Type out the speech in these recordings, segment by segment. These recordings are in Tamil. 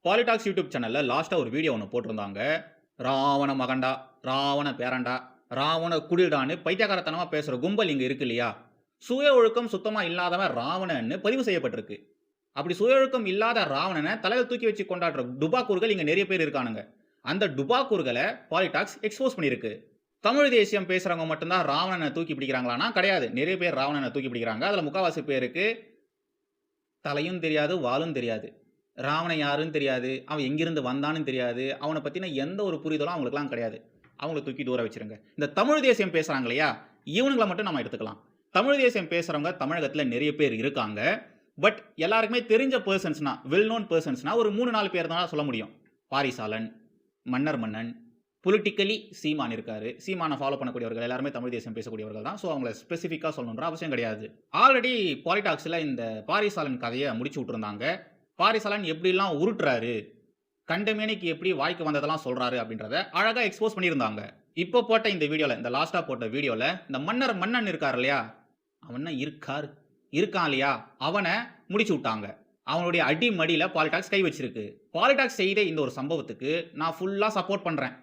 பாலிடாக்ஸ் யூடியூப் சேனல்ல லாஸ்டா ஒரு வீடியோ ஒன்று போட்டிருந்தாங்க. ராவண மகன்டா, ராவண பேரன்டா, ராவண குடில்டான்னு பைத்தியக்காரத்தனமா பேசுற கும்பல் இங்க இருக்கு இல்லையா? சுய ஒழுக்கம் சுத்தமா இல்லாதவன் ராவணன்னு பதிவு செய்யப்பட்டிருக்கு. அப்படி சுய ஒழுக்கம் இல்லாத ராவணனை தலையில தூக்கி வச்சு கொண்டாடுற டுபாக்கூர்கள் இங்க நிறைய பேர் இருக்கானுங்க. அந்த டுபாக்கூர்களை பாலிடாக்ஸ் எக்ஸ்போஸ் பண்ணியிருக்கு. தமிழ் தேசியம் பேசுறவங்க மட்டும்தான் ராவணனை தூக்கி பிடிக்கிறாங்களான்னா கிடையாது. நிறைய பேர் ராவணனை தூக்கி பிடிக்கிறாங்க. அதுல முக்காவாசி பேருக்கு தலையும் தெரியாது, வாலும் தெரியாது. ராவணன் யாருன்னு தெரியாது, அவன் எங்கிருந்து வந்தான்னு தெரியாது, அவனை பத்தின எந்த ஒரு புரிதலும் அவங்களுக்குலாம் கிடையாது. அவங்கள தூக்கி தூர வச்சிருங்க. இந்த தமிழ் தேசியம் பேசுறாங்க இல்லையா, இவனுங்களை மட்டும் நம்ம எடுத்துக்கலாம். தமிழ் தேசியம் பேசுறவங்க தமிழகத்துல நிறைய பேர் இருக்காங்க. பட் எல்லாருக்குமே தெரிஞ்ச பர்சன்ஸ்னா, வெல் நோன் பர்சன்ஸ்னா ஒரு 3-4 பேர் தான் சொல்ல முடியும். பாரிசாலன், மன்னர் மன்னன், பொலிட்டிக்கலி சீமான் இருக்காரு. சீமானை ஃபாலோ பண்ணக்கூடியவர்கள் எல்லாருமே தமிழ் தேசியம் பேசக்கூடியவர்கள் தான். ஸோ அவங்கள ஸ்பெசிஃபிக்காக சொல்லணுன்ற அவசியம் கிடையாது. ஆல்ரெடி பாலிடாக்ஸில் இந்த பாரிசாலன் கதையை முடிச்சு விட்டுருந்தாங்க. பாரிசாலன் எப்படிலாம் உருட்டுறாரு, கண்டமேனிக்கு எப்படி வாய்க்கு வந்ததெல்லாம் சொல்றாரு அப்படின்றத அழகாக எக்ஸ்போஸ் பண்ணியிருந்தாங்க. இப்போ போட்ட இந்த வீடியோவில், இந்த லாஸ்ட்டாக போட்ட வீடியோவில் இந்த மன்னர் மன்னன் இருக்கார் இல்லையா, அவன் இருக்கான் இல்லையா, அவனை முடிச்சு விட்டாங்க. அவனுடைய அடிமடியில் பாலிடாக்ஸ் கை வச்சிருக்கு. பாலிடாக்ஸ் செய்த இந்த ஒரு சம்பவத்துக்கு நான் ஃபுல்லாக சப்போர்ட் பண்ணுறேன்.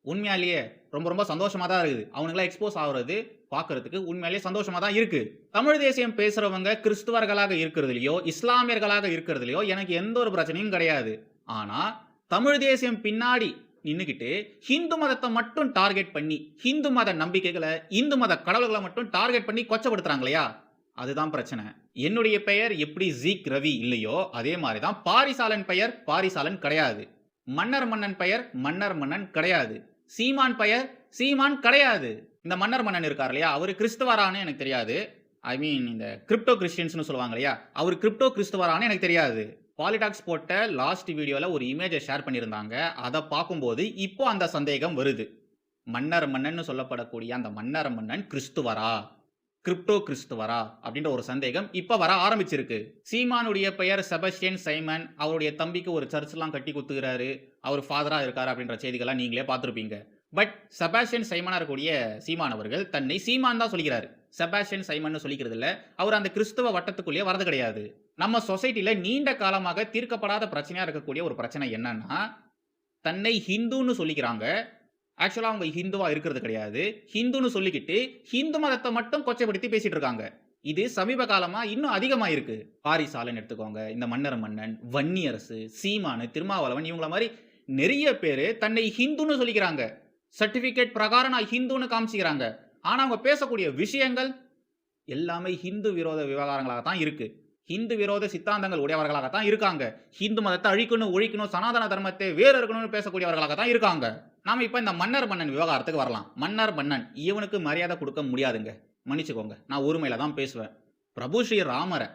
உண்மையாலேயே ரொம்ப ரொம்ப சந்தோஷமாக தான் இருக்குது. அவனுங்களாம் எக்ஸ்போஸ் ஆகுறது பார்க்கறதுக்கு உண்மையாலேயே சந்தோஷமாக தான் இருக்கு. தமிழ் தேசியம் பேசுறவங்க கிறிஸ்துவர்களாக இருக்கிறதுலையோ இஸ்லாமியர்களாக இருக்கிறதுலையோ எனக்கு எந்த ஒரு பிரச்சனையும் கிடையாது. ஆனால் தமிழ் தேசியம் பின்னாடி நின்றுக்கிட்டு ஹிந்து மதத்தை மட்டும் டார்கெட் பண்ணி, ஹிந்து மத நம்பிக்கைகளை, இந்து மத கடவுள்களை மட்டும் டார்கெட் பண்ணி கொச்சப்படுத்துறாங்க இல்லையா, அதுதான் பிரச்சனை. என்னுடைய பெயர் எப்படி ஜீக் ரவி இல்லையோ அதே மாதிரி தான் பாரிசாலன் பெயர் பாரிசாலன் கிடையாது. மன்னர் மன்னன் பெயர் மன்னர் மன்னன் கிடையாது. சீமான் பெயர் சீமான் கிடையாது. இந்த மன்னர் மன்னன் இருக்கார் இல்லையா, அவர் கிறிஸ்துவரானு எனக்கு தெரியாது. ஐ மீன் இந்த கிரிப்டோ கிறிஸ்டியன்ஸ்னு சொல்லுவாங்க இல்லையா, அவர் கிரிப்டோ கிறிஸ்துவரானு எனக்கு தெரியாது. பாலிடாக்ஸ் போட்ட லாஸ்ட் வீடியோவில் ஒரு இமேஜை ஷேர் பண்ணியிருந்தாங்க. அதை பார்க்கும்போது இப்போ அந்த சந்தேகம் வருது. மன்னர் மன்னன் சொல்லப்படக்கூடிய அந்த மன்னர் மன்னன் கிறிஸ்துவரா, கிரிப்டோ கிறிஸ்துவரா அப்படின்ற ஒரு சந்தேகம் இப்போ வர ஆரம்பிச்சிருக்கு. சீமானுடைய பெயர் செபஸ்டியன் சைமன். அவருடைய தம்பிக்கு ஒரு சர்ச்லாம் கட்டி குத்துகிறாரு, அவர் ஃபாதரா இருக்காரு அப்படின்ற செய்திகள்லாம் நீங்களே பார்த்துருப்பீங்க. பட் செபாஸ்டியன் சைமனா இருக்கக்கூடிய சீமான் அவர்கள் தன்னை சீமான் தான் சொல்லிக்கிறாரு. செபாஸ்டியன் சைமன் சொல்லிக்கிறது இல்ல. அவர் அந்த கிறிஸ்துவ வட்டத்துக்குள்ளேயே வரது கிடையாது. நம்ம சொசைட்டில நீண்ட காலமாக தீர்க்கப்படாத பிரச்சனையா இருக்கக்கூடிய ஒரு பிரச்சனை என்னன்னா, தன்னை ஹிந்துன்னு சொல்லிக்கிறாங்க. ஆக்சுவலா அவங்க ஹிந்துவா இருக்கிறது கிடையாது. ஹிந்துன்னு சொல்லிக்கிட்டு ஹிந்து மதத்தை மட்டும் கொச்சைப்படுத்தி பேசிட்டு இருக்காங்க. இது சமீப காலமா இன்னும் அதிகமா இருக்கு. பாரிசாலன் எடுத்துக்கோங்க, இந்த மன்னர் மன்னன், வன்னியரசு, சீமானு, திருமாவளவன், இவங்கள மாதிரி நிறைய பேர் தன்னை ஹிந்துன்னு சொல்லிக்கிறாங்க. சர்டிபிகேட் பிரகாரம் நான் ஹிந்துன்னு காமிச்சிக்கிறாங்க. ஆனா அவங்க பேசக்கூடிய விஷயங்கள் எல்லாமே ஹிந்து விரோத விவகாரங்களாக தான் இருக்கு. ஹிந்து விரோத சித்தாந்தங்கள் உடையவர்களாக தான் இருக்காங்க. ஹிந்து மதத்தை அழிக்கணும், ஒழிக்கணும், சனாதன தர்மத்தை வேறு இருக்கணும்னு பேசக்கூடியவர்களாக தான் இருக்காங்க. நாம இப்ப இந்த மன்னர் மன்னன் விவகாரத்துக்கு வரலாம். மன்னர் மன்னன் இவனுக்கு மரியாதை கொடுக்க முடியாதுங்க, மன்னிச்சுக்கோங்க. நான் உரிமையில தான் பேசுவேன். பிரபு ஸ்ரீ ராமரை,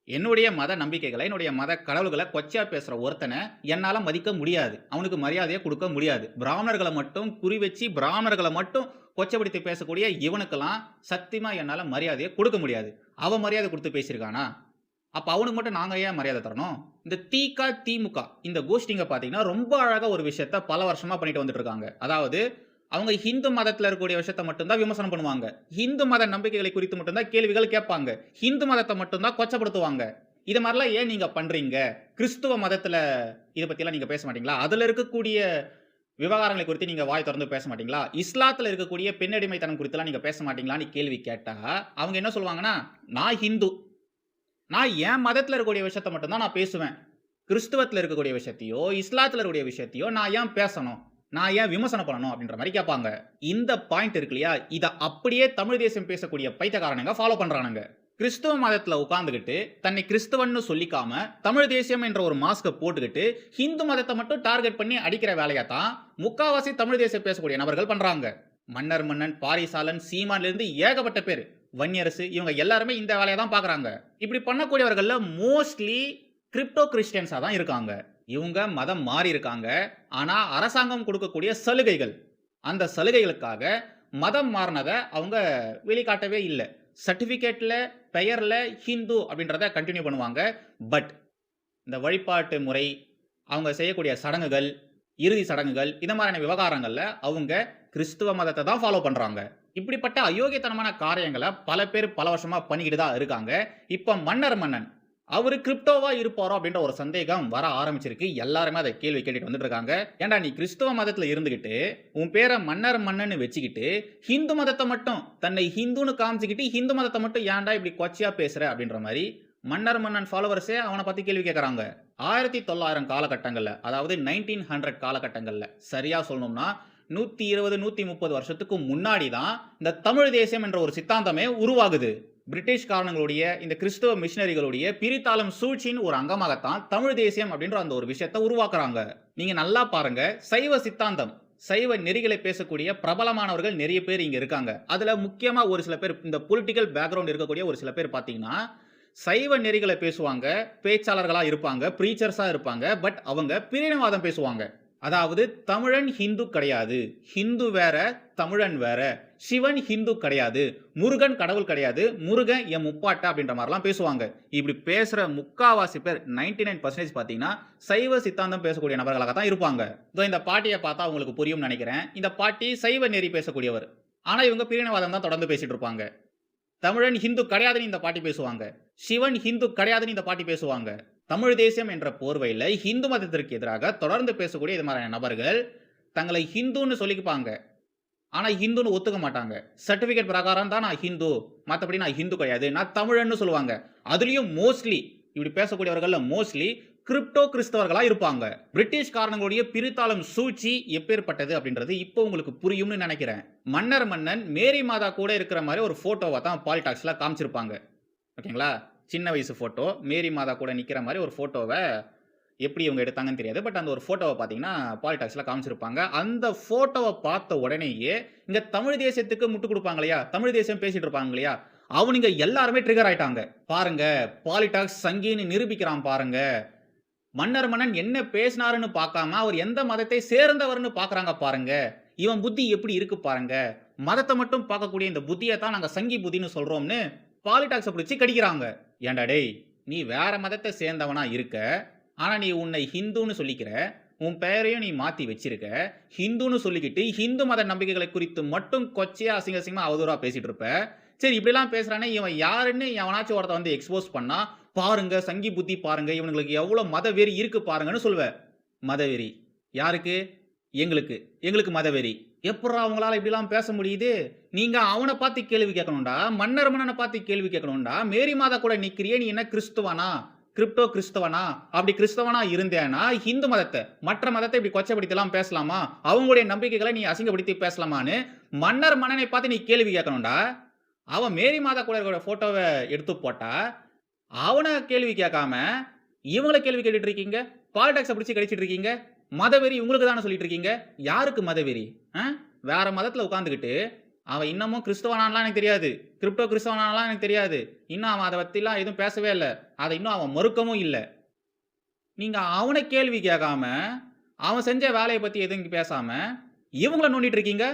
என்னுடைய மத நம்பிக்கைகளை, என்னுடைய மத கடவுள்களை கொச்சையா பேசுற ஒருத்தனை என்னால மதிக்க முடியாது, அவனுக்கு மரியாதையை கொடுக்க முடியாது. பிராமணர்களை மட்டும் குறி வச்சு பிராமணர்களை மட்டும் கொச்சைப்படுத்தி பேசக்கூடிய இவனுக்கெல்லாம் சத்தியமா என்னால மரியாதையை கொடுக்க முடியாது. அவன் மரியாதை கொடுத்து பேசியிருக்கானா, அப்ப அவனுக்கு மட்டும் நாங்க ஏன் மரியாதை தரணும்? இந்த தீகா திமுக இந்த கோஷ்டிங்க பாத்தீங்கன்னா ரொம்ப அழகா ஒரு விஷயத்த பல வருஷமா பண்ணிட்டு வந்துட்டு இருக்காங்க. அதாவது அவங்க ஹிந்து மதத்தில் இருக்கக்கூடிய விஷயத்தை மட்டும்தான் விமர்சனம் பண்ணுவாங்க. ஹிந்து மத நம்பிக்கைகளை குறித்து மட்டும்தான் கேள்விகள் கேட்பாங்க. ஹிந்து மதத்தை மட்டும்தான் கொச்சப்படுத்துவாங்க. இது மாதிரிலாம் ஏன் நீங்க பண்றீங்க? கிறிஸ்துவ மதத்துல இதை பத்திலாம் நீங்க பேச மாட்டீங்களா? அதுல இருக்கக்கூடிய விவகாரங்களை குறித்து நீங்க வாய் திறந்து பேச மாட்டீங்களா? இஸ்லாத்துல இருக்கக்கூடிய பெண்ணடிமைத்தனம் குறித்துலாம் நீங்க பேச மாட்டீங்களான்னு கேள்வி கேட்டா அவங்க என்ன சொல்லுவாங்கன்னா, நான் ஹிந்து, நான் என் மதத்துல இருக்கக்கூடிய விஷயத்தை மட்டும்தான் நான் பேசுவேன். கிறிஸ்துவத்துல இருக்கக்கூடிய விஷயத்தையோ இஸ்லாத்துல இருக்கக்கூடிய விஷயத்தையோ நான் ஏன் பேசணும், நான் ஏன் விமர்சனம் பண்ணணும் அப்படின்ற மாதிரி கேட்பாங்க. இந்த பாயிண்ட் இருக்கு இல்லையா, இதை அப்படியே தமிழ் தேசியம் பேசக்கூடிய பைத்தியக்காரனுங்க ஃபாலோ பண்றானுங்க. கிறிஸ்துவ மதத்துல உட்கார்ந்துகிட்டு தன்னை கிறிஸ்துவன்னு சொல்லிக்காம தமிழ் தேசியம் என்ற ஒரு மாஸ்கை போட்டுக்கிட்டு ஹிந்து மதத்தை மட்டும் டார்கெட் பண்ணி அடிக்கிற வேலையா தான் முக்காவாசி தமிழ் தேசியம் பேசக்கூடிய நபர்கள் பண்றாங்க. மன்னர் மன்னன், பாரிசாலன், சீமான்ல இருந்து ஏகப்பட்ட பேர், வன்னியரசு, இவங்க எல்லாருமே இந்த வேலையை தான் பாக்குறாங்க. இப்படி பண்ணக்கூடியவர்கள்ல மோஸ்ட்லி கிரிப்டோ கிறிஸ்டியன்ஸா தான் இருக்காங்க. இவங்க மதம் மாறி இருக்காங்க. ஆனா அரசாங்கம் கொடுக்கக்கூடிய சலுகைகள், அந்த சலுகைகளுக்காக மதம் மாறினதை அவங்க வெளிக்காட்டவே இல்லை. சர்டிபிகேட்ல பெயர்ல ஹிந்து அப்படின்றத கண்டினியூ பண்ணுவாங்க. பட் இந்த வழிபாட்டு முறை, அவங்க செய்யக்கூடிய சடங்குகள், இறுதி சடங்குகள், இந்த மாதிரியான விவகாரங்கள்ல அவங்க கிறிஸ்துவ மதத்தை தான் ஃபாலோ பண்றாங்க. இப்படிப்பட்ட அயோக்கியத்தனமான காரியங்களை பல பேர் பல வருஷமா பண்ணிக்கிட்டு தான் இருக்காங்க. இப்ப மன்னர் மன்னன் அவரு கிரிப்டோவா இருப்பாரோ அப்படின்ற ஒரு சந்தேகம் வர ஆரம்பிச்சிருக்கு. எல்லாருமே அத கேள்வி கேட்டுட்டு வந்துட்டு இருக்காங்க. ஏன்டா நீ கிறிஸ்தவ மதத்துல இருந்துகிட்டு, உன் பேர மன்னர் மன்னன்னு வச்சுக்கிட்டு, ஹிந்து மதத்த மட்டும் தன்னை ஹிந்துன்னு காமிச்சுக்கிட்டு, ஹிந்து மதத்த மட்டும் ஏன்டா இப்படி கொச்சையா பேசுற? அப்படின்ற மாரி மன்னர் மன்னன் ஃபாலோவர்ஸே அவன பத்தி கேள்வி கேட்கறாங்க. 1900 காலகட்டங்கள்ல, அதாவது 1900 காலகட்டங்கள்ல, சரியா சொல்லணும்னா 120, 130 வருஷத்துக்கு முன்னாடி தான் இந்த தமிழ் தேசியம் என்ற ஒரு சித்தாந்தமே உருவாகுது. பிரிட்டிஷ்காரங்களுடைய இந்த கிறிஸ்தவ மிஷனரிகளுடைய பிரித்தாளும் சூழ்ச்சியின் ஒரு அங்கமாகத்தான் தமிழ் தேசியம் அப்படின்ற அந்த ஒரு விஷயத்தை உருவாக்குறாங்க. நீங்க நல்லா பாருங்க, சைவ சித்தாந்தம், சைவ நெறிகளை பேசக்கூடிய பிரபலமானவர்கள் நிறைய பேர் இங்க இருக்காங்க. அதுல முக்கியமா ஒரு சில பேர் இந்த பொலிட்டிக்கல் பேக்ரவுண்ட் இருக்கக்கூடிய ஒரு சில பேர் பாத்தீங்கன்னா, சைவ நெறிகளை பேசுவாங்க, பேச்சாளர்களா இருப்பாங்க, பிரீச்சர்ஸா இருப்பாங்க. பட் அவங்க பிரிவினைவாதம் பேசுவாங்க. அதாவது தமிழன் ஹிந்து கிடையாது, ஹிந்து வேற, தமிழன் வேற, சிவன் ஹிந்து கிடையாது, முருகன் கடவுள் கிடையாது, முருகன் என் முப்பாட்டா அப்படின்ற மாதிரிலாம் பேசுவாங்க. இப்படி பேசுற முக்காவாசி பேர் 99% பாத்தீங்கன்னா சைவ சித்தாந்தம் பேசக்கூடிய நபர்களாக தான் இருப்பாங்க. இந்த பாட்டியை பார்த்தா உங்களுக்கு புரியும் நினைக்கிறேன். இந்த பாட்டி சைவ நெறி பேசக்கூடியவர். ஆனா இவங்க பிரிவினைவாதம் தான் தொடர்ந்து பேசிட்டு இருப்பாங்க. தமிழன் ஹிந்து கிடையாதுன்னு இந்த பாட்டி பேசுவாங்க. சிவன் ஹிந்து கிடையாதுன்னு இந்த பாட்டி பேசுவாங்க. தமிழ் தேசியம் என்ற போர்வையில் ஹிந்து மதத்திற்கு எதிராக தொடர்ந்து பேசக்கூடிய இது மாதிரியான நபர்கள் தங்களை ஹிந்துன்னு சொல்லிப்பாங்க. ஆனா ஹிந்துன்னு ஒத்துக்க மாட்டாங்க. சர்டிபிகேட் பிரகாரம் தான் நான் ஹிந்து, மற்றபடி நான் ஹிந்து கிடையாது, நான் தமிழன்னு சொல்லுவாங்க. அதுலயும் மோஸ்ட்லி இப்படி பேசக்கூடியவர்கள் மோஸ்ட்லி கிரிப்டோ கிறிஸ்தவர்களா இருப்பாங்க. பிரிட்டிஷ் காரணங்களுடைய பிரித்தாளும் சூழ்ச்சி எப்பேற்பட்டது அப்படின்றது இப்போ உங்களுக்கு புரியும்னு நினைக்கிறேன். மன்னர் மன்னன் மேரி மாதா கூட இருக்கிற மாதிரி ஒரு போட்டோவை தான் பாலிடாக்ஸ்ல காமிச்சிருப்பாங்க. ஓகேங்களா? சின்ன வயசு போட்டோ, மேரி மாதா கூட நிக்கிற மாதிரி ஒரு போட்டோவை எப்படி இவங்க எடுத்தாங்கன்னு தெரியாது. பட் அந்த ஒரு போட்டோவை பார்த்தீங்கன்னா பாலிடாக்ஸ்ல காமிச்சிருப்பாங்க. அந்த போட்டோவை பார்த்த உடனேயே இங்க தமிழ் தேசியத்துக்கு முட்டு கொடுப்பாங்க இல்லையா, தமிழ் தேசியம் பேசிட்டு இருப்பாங்க இல்லையா, அவனுங்க எல்லாருமே ட்ரிகர் ஆயிட்டாங்க. பாருங்க, பாலிடாக்ஸ் சங்கின்னு நிரூபிக்கிறான் பாருங்க. மன்னர் மன்னன் என்ன பேசினாருன்னு பார்க்காம அவர் எந்த மதத்தை சேர்ந்தவர்னு பார்க்கறாங்க பாருங்க. இவன் புத்தி எப்படி இருக்கு பாருங்க. மதத்தை மட்டும் பார்க்கக்கூடிய இந்த புத்தியை தான் நாங்க சங்கி புத்தின்னு சொல்றோம்னு பாலிடாக்ஸை பிடிச்சி கடிக்கிறாங்க. ஏன்டா டேய், நீ வேற மதத்தை சேர்ந்தவனா இருக்க, ஆனா நீ உன்னை ஹிந்துன்னு சொல்லிக்கிற, உன் பெயரையும் நீ மாத்தி வச்சிருக்க, ஹிந்துன்னு சொல்லிக்கிட்டு ஹிந்து மத நம்பிக்கைகளை குறித்து மட்டும் கொச்சையா அசிங்க அசிங்கமா அவதூறா பேசிட்டு இருப்ப. சரி, இப்படிலாம் பேசுறானே இவன் யாருன்னு எவனாச்சும் ஒருத்த வந்து எக்ஸ்போஸ் பண்ணா, பாருங்க சங்கி புத்தி பாருங்க, இவனுங்களுக்கு எவ்வளவு மதவெறி இருக்கு பாருங்கன்னு சொல்லுவ. மதவெறி யாருக்கு? எங்களுக்கு. எங்களுக்கு மதவெறி. எப்படா அவங்களால இப்படிலாம் பேச முடியுது? நீங்க அவனை பார்த்து கேள்வி கேட்கணும்டா, மன்னர் மன்னனை பார்த்து கேள்வி கேட்கணும்டா. மேரி மாதா கூட நிக்கிறியே, நீ என்ன கிறிஸ்துவனா, கிரிப்டோ கிறிஸ்தவனா? அப்படி கிறிஸ்தவனா இருந்தேனா ஹிந்து மதத்தை, மற்ற மதத்தை இப்படி கொச்சப்படுத்தலாம் பேசலாமா? அவங்களுடைய நம்பிக்கைகளை நீ அசிங்கப்படுத்தி பேசலாமான்னு மன்னர் மன்னனை பார்த்து நீ கேள்வி கேட்கணும்டா. அவன் மேரி மாதா கூட இருக்கிற போட்டோவை எடுத்து போட்டா அவனை கேள்வி கேட்காம இவங்களை கேள்வி கேட்டுட்டு இருக்கீங்க. பாலிடாக்ஸை பிடிச்சி கடிச்சிட்டு இருக்கீங்க. மதவெறி உங்களுக்கு தானே சொல்லிட்டு இருக்கீங்க. யாருக்கு மதவெறி? வேற மதத்துல உட்காந்துக்கிட்டு அவன் இன்னமும் கிறிஸ்தவனான்லாம் எனக்கு தெரியாது, கிரிப்டோ கிறிஸ்தவனான்லாம் எனக்கு தெரியாது, இன்னும் அவன் அதை பத்திலாம் எதுவும் பேசவே இல்லை, அதை இன்னும் அவன் மறுக்கவும் இல்லை. நீங்க அவனை கேள்வி கேட்காம அவன் செஞ்ச வேலையை பத்தி எதுவும் பேசாம இவங்களை நோண்டிட்டு இருக்கீங்க.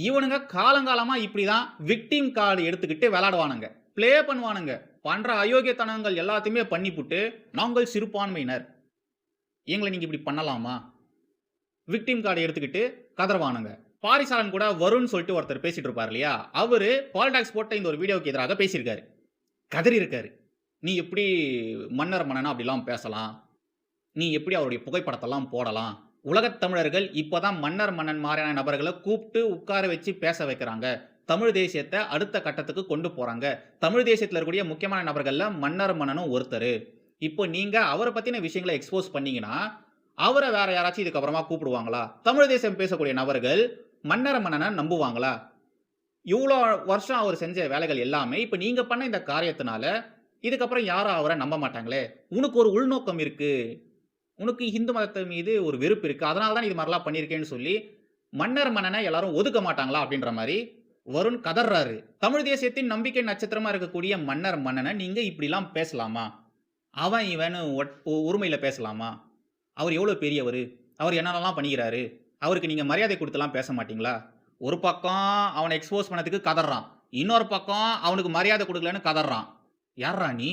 இவனுங்க காலங்காலமா இப்படிதான் விக்டிம் கார்டு எடுத்துக்கிட்டு விளையாடுவானுங்க, பிளே பண்ணுவானுங்க. பண்ற அயோக்கியத்தனங்கள் எல்லாத்தையுமே பண்ணிப்புட்டு நாங்கள் சிறுபான்மையினர், எங்களை நீங்க இப்படி பண்ணலாமா? விக்டிம் கார்டு எடுத்துக்கிட்டு கதறுவானுங்க. பாரிசாலன் கூட வருண் சொல்லிட்டு ஒருத்தர் பேசிட்டு இருப்பார் இல்லையா, அவரு பாலிடாக்ஸ் போட்ட இந்த ஒரு வீடியோக்கு எதிராக பேசியிருக்காரு, கதறி இருக்காரு. நீ எப்படி மன்னர் மன்னனா அப்படிலாம் பேசலாம், நீ எப்படி அவருடைய புகைப்படத்தெல்லாம் போடலாம், உலகத் தமிழர்கள் இப்பதான் மன்னர் மன்னன் மாதிரியான நபர்களை கூப்பிட்டு உட்கார வச்சு பேச வைக்கிறாங்க, தமிழ் தேசியத்தை அடுத்த கட்டத்துக்கு கொண்டு போறாங்க, தமிழ் தேசியத்தில் இருக்கக்கூடிய முக்கியமான நபர்கள்ல மன்னர் மன்னனும் ஒருத்தர். இப்போ நீங்க அவரை பத்தின விஷயங்களை எக்ஸ்போஸ் பண்ணீங்கன்னா அவரை வேற யாராச்சும் இதுக்கப்புறமா கூப்பிடுவாங்களா? தமிழ் தேசியம் பேசக்கூடிய நபர்கள் மன்னர் மன்னனை நம்புவாங்களா? இவ்வளோ வருஷம் அவர் செஞ்ச வேலைகள் எல்லாமே இப்ப நீங்க பண்ண இந்த காரியத்தினால இதுக்கப்புறம் யாரும் அவரை நம்ப மாட்டாங்களே. உனக்கு ஒரு உள்நோக்கம் இருக்கு, உனக்கு இந்து மதத்தை மீது ஒரு வெறுப்பு இருக்கு, அதனால தான் இது மாதிரிலாம் பண்ணியிருக்கேன்னு சொல்லி மன்னர் மன்னனை எல்லாரும் ஒதுக்க மாட்டாங்களா அப்படின்ற மாதிரி வருண் கதறாரு. தமிழ் தேசியத்தின் நம்பிக்கை நட்சத்திரமா இருக்கக்கூடிய மன்னர் மன்னனை நீங்க இப்படிலாம் பேசலாமா? அவன் இவன் உரிமையில பேசலாமா? அவர் எவ்வளவு பெரியவர், அவர் என்னென்னலாம் பண்ணிக்கிறாரு, அவருக்கு நீங்க மரியாதை கொடுத்துலாம் பேச மாட்டீங்களா? ஒரு பக்கம் அவனை எக்ஸ்போஸ் பண்ணதுக்கு கதறான், இன்னொரு பக்கம் அவனுக்கு மரியாதை கொடுக்கலன்னு கதறான். யாரா நீ?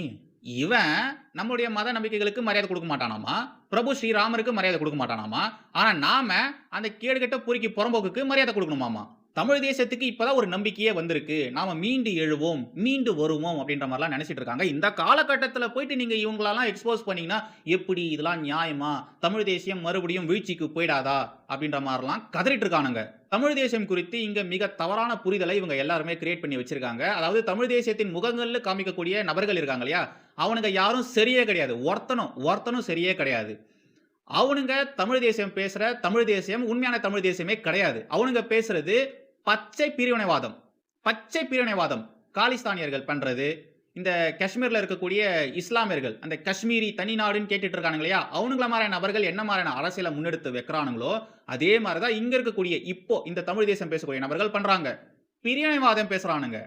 இவன் நம்முடைய மத நம்பிக்கைகளுக்கு மரியாதை கொடுக்க மாட்டானாமா, பிரபு ஸ்ரீராமருக்கு மரியாதை கொடுக்க மாட்டானாமா, ஆனா நாம அந்த கேடுகட்ட பொறுக்கி புறம்போக்குக்கு மரியாதை கொடுக்கணுமாமா. தமிழ் தேசத்துக்கு இப்பதான் ஒரு நம்பிக்கையே வந்திருக்கு. நாம மீண்டு எழுவோம், மீண்டு வருவோம் அப்படின்ற மாரிலாம் நெனச்சிட்டு இருக்காங்க. இந்த காலகட்டத்தில போயிட்டு நீங்க இவங்களலாம் எக்ஸ்போஸ் பண்ணீங்கன்னா, எப்படி இதெல்லாம் நியாயமா? தமிழ் தேசியம் மறுபடியும் வீழ்ச்சிக்கு போயிடாதா? அப்படின்ற மாரிலாம் கதறிட்டு இருக்கானுங்க. தமிழ் தேசியம் குறித்து இங்க மிக தவறான புரிதலை இவங்க எல்லாருமே கிரியேட் பண்ணி வச்சிருக்காங்க. அதாவது தமிழ் தேசியத்தின் முகங்கள்ல காமிக்கக்கூடிய நபர்கள் இருக்காங்க இல்லையா? அவனுங்க யாரும் சரியே கிடையாது. ஒருத்தனும் சரியே கிடையாது. அவனுங்க தமிழ் தேசியம் பேசுற தமிழ் தேசியம் உண்மையான தமிழ் தேசியமே கிடையாது. அவனுங்க பேசுறது பச்சை பிரிவினைவாதம். பச்சை பிரிவினைவாதம். காலிஸ்தானியர்கள் பண்றது, இந்த காஷ்மீர்ல இருக்கக்கூடிய இஸ்லாமியர்கள், அந்த காஷ்மீரி தனி நாடுன்னு கேட்டுட்டு இருக்கானுங்க இல்லையா? அவனுங்கள மாரியான நபர்கள் என்ன மாரியான அரசியல முன்னெடுத்து வைக்கிறானுங்களோ, அதே மாரி தான் இங்க இருக்கக்கூடிய இப்போ இந்த தமிழ் தேசம் பேசக்கூடிய நபர்கள் பண்றாங்க. பிரிவினைவாதம் பேசுறானுங்க.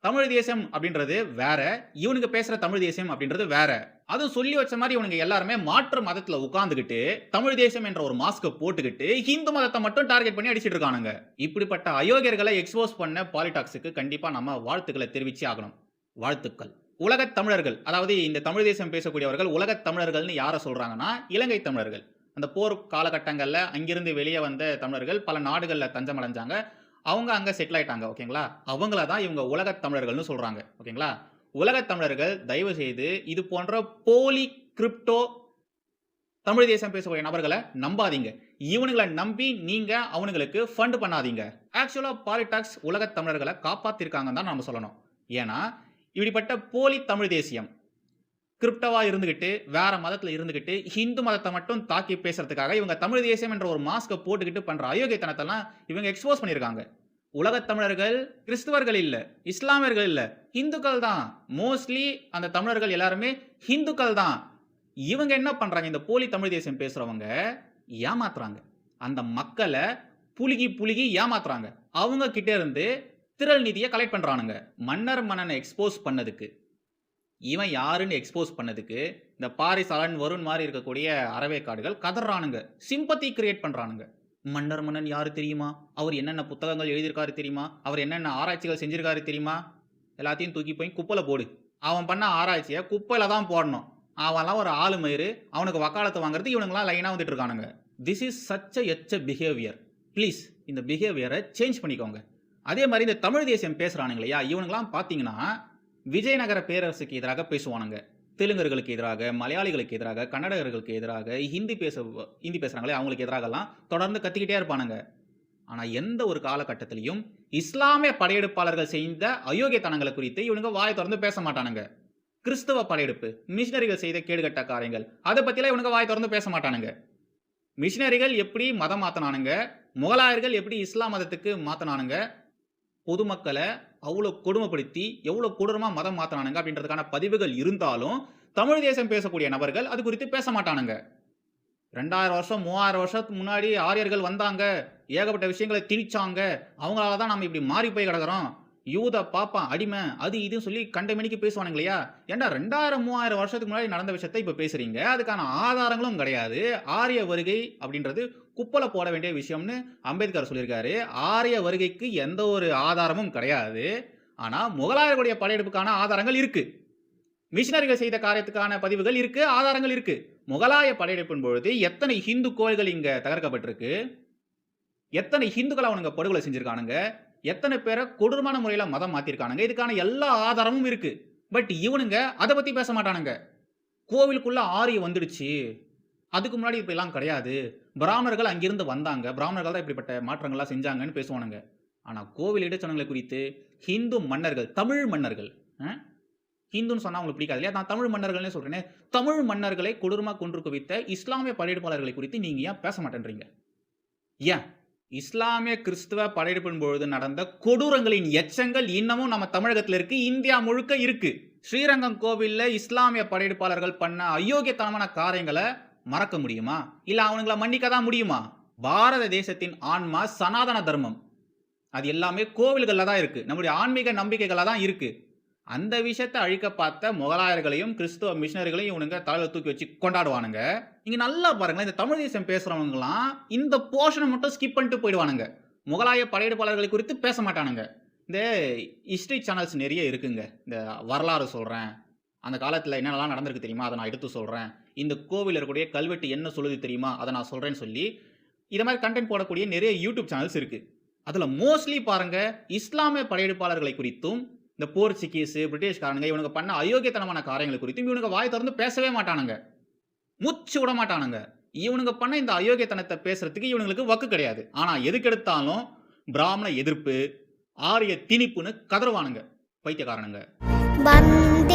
தமிழ் தேசம் அப்படின்றது வேற. இவனுங்க பேசுற தமிழ் தேசியம் அப்படின்றது வேற. அதுவும் சொல்லி வச்ச மாரி இவனுங்க எல்லாருமே மாற்று மதத்துல உட்கார்ந்துகிட்டு, தமிழ் தேசம் என்ற ஒரு மாஸ்க்க போட்டுக்கிட்டு, ஹிந்து மதத்த மட்டும் டார்கெட் பண்ணி அடிச்சிட்டு இருக்கானுங்க. இப்படிப்பட்ட அயோக்கியர்களை எக்ஸ்போஸ் பண்ண பாலிடாக்ஸ்க்கு கண்டிப்பா நம்ம வாழ்த்துக்கள தெரிவிச்சே ஆகணும். வாழ்த்துக்கள். உலகத் தமிழர்கள், அதாவது இந்த தமிழ் தேசம் பேசக்கூடியவர்கள் உலகத் தமிழர்கள்னு யார சொல்றாங்கன்னா, இலங்கை தமிழர்கள். அந்த போர் காலகட்டங்கள்ல அங்கிருந்து வெளிய வந்த தமிழர்கள் பல நாடுகள்ல தஞ்சம் அடைஞ்சாங்க. அவங்க அங்க செட்டில் ஆயிட்டாங்க. ஓகேங்களா? அவங்கள தான் இவங்க உலகத் தமிழர்கள்னு சொல்றாங்க. ஓகேங்களா? உலகத் தமிழர்கள் தயவு செய்து இது போன்ற போலி கிரிப்டோ தமிழ் தேசம் பேசக்கூடிய நபர்கள நம்பாதீங்க. இவனுங்கள நம்பி நீங்க அவனுங்களுக்கு ஃபண்ட் பண்ணாதீங்க. ஆக்சுவலா பாலிடாக்ஸ் உலகத் தமிழர்கள காப்பாத்திருக்காங்கன்னு தான் நாம சொல்லணும். ஏன்னா, இப்படிப்பட்ட போலி தமிழ் தேசியம் கிரிப்டோவா இருந்துகிட்டு, வேற மதத்துல இருந்துகிட்டு, ஹிந்து மதத்த மட்டும் தாக்கி பேசுறதுக்காக இவங்க தமிழ் தேசியம் என்ற ஒரு மாஸ்க்க போட்டுக்கிட்டு பண்ற அயோக்கியத்தனத்தெல்லாம் இவங்க எக்ஸ்போஸ் பண்ணியிருக்காங்க. உலகத் தமிழர்கள் கிறிஸ்தவர்கள் இல்ல, இஸ்லாமியர்கள் இல்ல, இந்துக்கள் தான். மோஸ்ட்லி அந்த தமிழர்கள் எல்லாருமே ஹிந்துக்கள் தான். இவங்க என்ன பண்றாங்க? இந்த போலி தமிழ் தேசியம் பேசுறவங்க ஏமாத்துறாங்க. அந்த மக்கள புலுகி புலுகி ஏமாத்துறாங்க. அவங்க கிட்ட இருந்து திரள் நிதிய கலெக்ட் பண்றானுங்க. மன்னர் மன்னன எக்ஸ்போஸ் பண்ணதுக்கு, இவன் யாருன்னு எக்ஸ்போஸ் பண்ணதுக்கு, இந்த பாரிஸ் அலன் வருண் மாரி இருக்கக்கூடிய அறவேக்காடுகள் கதறானுங்க. சிம்பத்தி கிரியேட் பண்றானுங்க. மன்னர் மன்னன் யாரு தெரியுமா? அவர் என்னென்ன புத்தகங்கள் எழுதியிருக்காரு தெரியுமா? அவர் என்னென்ன ஆராய்ச்சிகள் செஞ்சிருக்காரு தெரியுமா? எல்லாத்தையும் தூக்கி போய் குப்பைல போடு. அவன் பண்ண ஆராய்ச்சிய குப்பையில தான் போடணும். அவன்லாம் ஒரு ஆளு மயிரு. அவனுக்கு வக்காலத்து வாங்குறது இவனுங்கலாம் லைனா வந்துட்டு இருக்கானுங்க. This is such a behaviour. Please இந்த பிஹேவியரை சேஞ்ச் பண்ணிக்கோங்க. அதே மாரி இந்த தமிழ் தேசியம் பேசுறானுங்க இல்லையா? இவனுங்கலாம் பார்த்தீங்கன்னா, விஜயநகர பேரரசுக்கு எதிராக பேசுவானுங்க. தெலுங்கர்களுக்கு எதிராக, மலையாளிகளுக்கு எதிராக, கன்னடர்களுக்கு எதிராக, ஹிந்தி பேசுறாங்களே அவங்களுக்கு எதிராகலாம் தொடர்ந்து கத்திக்கிட்டே இருப்பானுங்க. ஆனா எந்த ஒரு காலகட்டத்திலயும் இஸ்லாமிய படையெடுப்பாளர்கள் செய்த அயோக்கியத்தனங்கள குறித்து இவனுங்க வாய் தொறந்து பேச மாட்டானுங்க. கிறிஸ்தவ படையெடுப்பு, மிஷனரிகள் செய்த கேடுகட்ட காரியங்கள், அத பத்திலாம் இவனுங்க வாய் தொறந்து பேச மாட்டானுங்க. மிஷனரிகள் எப்படி மதம் மாத்துனானுங்க, முகலாயர்கள் எப்படி இஸ்லாம் மதத்துக்கு மாத்துனானுங்க, பொதுமக்கள அவ்வளோ கொடுமைப்படுத்தி, எவ்வளோ கொடூரமா மதம் மாத்துனானுங்க அப்படின்றதுக்கான பதிவுகள் இருந்தாலும், தமிழ் தேசம் பேசக்கூடிய நபர்கள் அது குறித்து பேச மாட்டானுங்க. 2000 வருஷம், 3000 வருஷத்துக்கு முன்னாடி ஆரியர்கள் வந்தாங்க, ஏகப்பட்ட விஷயங்கள திணிச்சாங்க, அவங்களால தான் நம்ம இப்படி மாறி போய் கிடக்குறோம். யூத, பாப்பான், அடிமை, அது இதுன்னு சொல்லி கண்டமேனிக்கு பேசுவானுங்க இல்லையா? ஏன்டா 2000, 3000 வருஷத்துக்கு முன்னாடி நடந்த விஷயத்த இப்ப பேசுறீங்க. அதுக்கான ஆதாரங்களும் கிடையாது. ஆரிய வருகை அப்படின்றது குப்பைல போட வேண்டிய விஷயம்னு அம்பேத்கர் சொல்லியிருக்காரு. ஆரிய வருகைக்கு எந்த ஒரு ஆதாரமும் கிடையாது. ஆனா முகலாயர்களுடைய படையெடுப்புக்கான ஆதாரங்கள் இருக்கு. மிஷனரிகள் செய்த காரியத்துக்கான பதிவுகள் இருக்கு, ஆதாரங்கள் இருக்கு. முகலாய படையெடுப்பின் பொழுது எத்தனை ஹிந்து கோயில்கள் இங்க தகர்க்கப்பட்டிருக்கு? எத்தனை ஹிந்துக்கள அவனுங்க படுகொலை செஞ்சிருக்கானுங்க? எத்தனை பேர கொடூரமான முறையில மதம் மாத்திருக்கானுங்க? இதுக்கான எல்லா ஆதாரமும் இருக்கு. பட் இவனுங்க அத பத்தி பேச மாட்டானுங்க. கோவிலுக்குள்ள ஆரியம் வந்துடுச்சு. அதுக்கு முன்னாடி இப்படிலாம் கிடையாது. பிராமணர்கள் அங்கிருந்து வந்தாங்க. பிராமணர்கள் தான் இப்படிப்பட்ட மாற்றங்கள்லாம் செஞ்சாங்கன்னு பேசுவானுங்க. ஆனா கோவில் இடைச்சனங்களை குறித்து ஹிந்து மன்னர்கள், தமிழ் மன்னர்கள், ஹிந்துன்னு சொன்னா உங்களுக்கு பிடிக்காது இல்லையா? நான் தமிழ் மன்னர்கள்னே சொல்றேனே. தமிழ் மன்னர்களை கொடூரமா கொன்று குவித்த இஸ்லாமிய படையெடுப்பாளர்களை குறித்து நீங்க ஏன் பேச மாட்டேன்றீங்க? ஏன்? இஸ்லாமிய கிறிஸ்தவ படையெடுப்பின் பொழுது நடந்த கொடூரங்களின் எச்சங்கள் இன்னமும் நம்ம தமிழகத்துல இருக்கு, இந்தியா முழுக்க இருக்கு. ஸ்ரீரங்கம் கோவில்ல இஸ்லாமிய படையெடுப்பாளர்கள் பண்ண அயோக்கியத்தனமான காரியங்களை மறக்க முடியுமா? இல்ல அவனுங்களை மன்னிக்க தான் முடியுமா? பாரத தேசத்தின் ஆன்மா சனாதன தர்மம். அது எல்லாமே கோவில்கள்ல தான் இருக்கு. நம்முடைய ஆன்மீக நம்பிக்கைகளா தான் இருக்கு. அந்த விஷயத்தை அழிக்க பார்த்த முகலாயர்களையும் கிறிஸ்துவ மிஷனரிகளையும் இவனுங்க தலையில தூக்கி வச்சு கொண்டாடுவானுங்க. நீங்க நல்லா பாருங்களேன், இந்த தமிழ் தேசம் பேசுறவங்கலாம் இந்த போர்ஷனை மட்டும் ஸ்கிப் பண்ணிட்டு போயிடுவானுங்க. முகலாய படையெடுப்பாளர்களை குறித்து பேச மாட்டானுங்க. இந்த ஹிஸ்டரி சேனல்ஸ் நிறைய இருக்குங்க. இந்த வரலாறு சொல்றேன், அந்த காலத்துல என்னென்னலாம் நடந்திருக்கு தெரியுமா, அதை நான் எடுத்து சொல்றேன். இந்த கோவில் இருக்கக்கூடிய கல்வெட்டு என்ன சொல்லுது தெரியுமா, அதை நான் சொல்றேன்னு சொல்லி இத மாதிரி கண்டென்ட் போடக்கூடிய நிறைய யூடியூப் சேனல்ஸ் இருக்கு. அதுல மோஸ்ட்லி பாருங்க, இஸ்லாமிய படையெடுப்பாளர்களை குறித்தும், இந்த போர்ச்சுகீஸ், பிரிட்டிஷ்காரனுங்க இவனுங்க பண்ண அயோக்கியத்தனமான காரியங்கள் குறித்தும் இவனுங்க வாய் திறந்து பேசவே மாட்டானுங்க. மூச்சு விட மாட்டானுங்க. இவனுங்க பண்ண இந்த அயோக்கியத்தனத்த பேசுறதுக்கு இவனுங்களுக்கு வக்கு கிடையாது. ஆனா எதுக்கெடுத்தாலும் பிராமண எதிர்ப்பு, ஆரிய திணிப்புன்னு கதறுவானுங்க. பைத்தியக்காரனுங்க. வந்தே